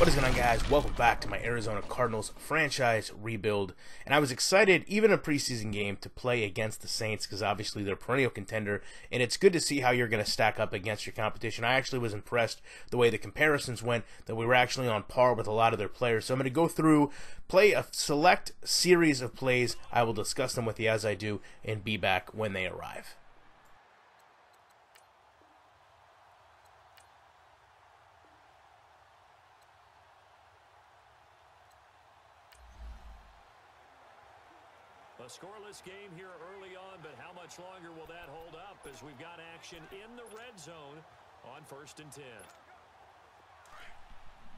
What is going on, guys? Welcome back to my Arizona Cardinals franchise rebuild. And I was excited, even in a preseason game, to play against the Saints because obviously they're a perennial contender, and it's good to see how you're going to stack up against your competition. I actually was impressed the way the comparisons went, that we were actually on par with a lot of their players. So I'm going to go through, play a select series of plays. I will discuss them with you as I do, and be back when they arrive. A scoreless game here early on, but how much longer will that hold up as we've got action in the red zone on 1st and 10.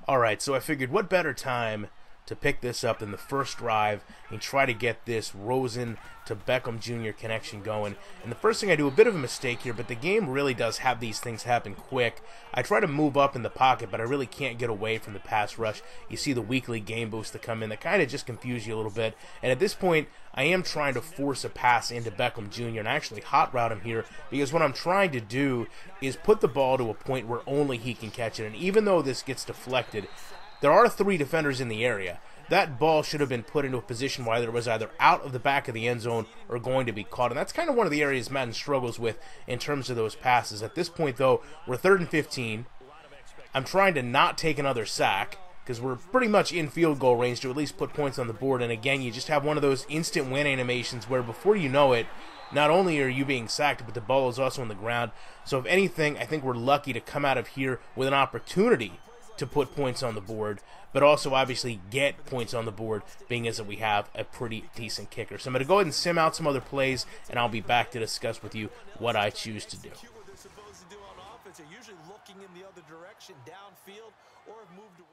Alright, so I figured what better time to pick this up than the first drive and try to get this Rosen to Beckham Jr. connection going. And the first thing I do, a bit of a mistake here, but the game really does have these things happen quick. I try to move up in the pocket, but I really can't get away from the pass rush. You see the weekly game boost that come in that kind of just confuse you a little bit. And at this point, I am trying to force a pass into Beckham Jr. and actually hot route him here, because what I'm trying to do is put the ball to a point where only he can catch it. And even though this gets deflected, there are 3 defenders in the area. That ball should have been put into a position where it was either out of the back of the end zone or going to be caught. And that's kind of one of the areas Madden struggles with in terms of those passes. At this point, though, we're 3rd and 15. I'm trying to not take another sack because we're pretty much in field goal range to at least put points on the board. And again, you just have one of those instant win animations where before you know it, not only are you being sacked, but the ball is also on the ground. So if anything, I think we're lucky to come out of here with an opportunity to put points on the board, but also obviously get points on the board, being as that we have a pretty decent kicker. So I'm going to go ahead and sim out some other plays, and I'll be back to discuss with you what I choose to do. Usually looking in the other direction, downfield, or have moved away.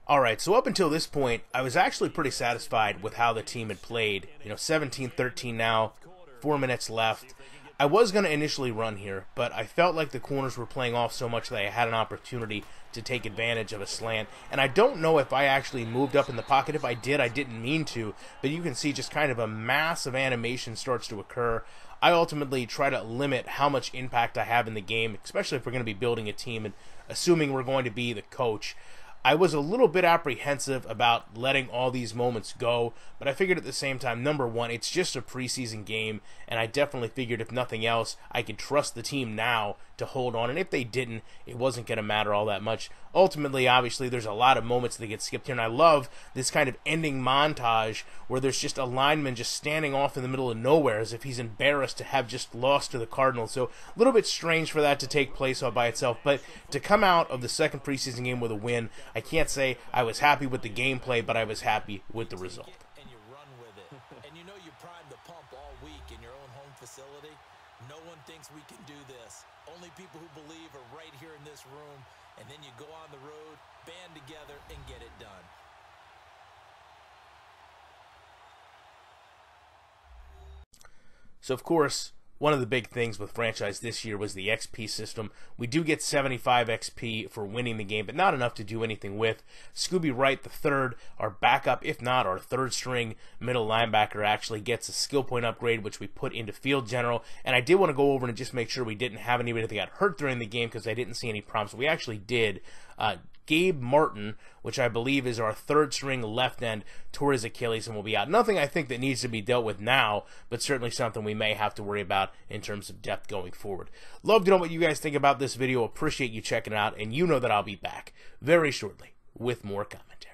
Alright, so up until this point, I was actually pretty satisfied with how the team had played. 17-13 now, 4 minutes left. I was going to initially run here, but I felt like the corners were playing off so much that I had an opportunity to take advantage of a slant. And I don't know if I actually moved up in the pocket. If I did, I didn't mean to, but you can see just kind of a massive animation starts to occur. I ultimately try to limit how much impact I have in the game, especially if we're going to be building a team and assuming we're going to be the coach. I was a little bit apprehensive about letting all these moments go, but I figured at the same time, number one, it's just a preseason game, and I definitely figured if nothing else, I could trust the team now to hold on, and if they didn't, it wasn't going to matter all that much. Ultimately, obviously, there's a lot of moments that get skipped here, and I love this kind of ending montage where there's just a lineman just standing off in the middle of nowhere as if he's embarrassed to have just lost to the Cardinals. So a little bit strange for that to take place all by itself, but to come out of the second preseason game with a win, I can't say I was happy with the gameplay, but I was happy with the result. And you run with it. And you know you primed the pump all week in your own home facility. No one thinks we can do this. Only people who believe are right here in this room. And then you go on the road, band together, and get it done. So, of course, one of the big things with franchise this year was the XP system. We do get 75 XP for winning the game, but not enough to do anything with. Scooby Wright, the third, our backup, if not our third string middle linebacker, actually gets a skill point upgrade, which we put into field general. And I did want to go over and just make sure we didn't have anybody that got hurt during the game because I didn't see any problems. We actually did. Gabe Martin, which I believe is our third string left end, tore his Achilles and will be out. Nothing I think that needs to be dealt with now, but certainly something we may have to worry about in terms of depth going forward. Love to know what you guys think about this video. Appreciate you checking it out, and you know that I'll be back very shortly with more commentary.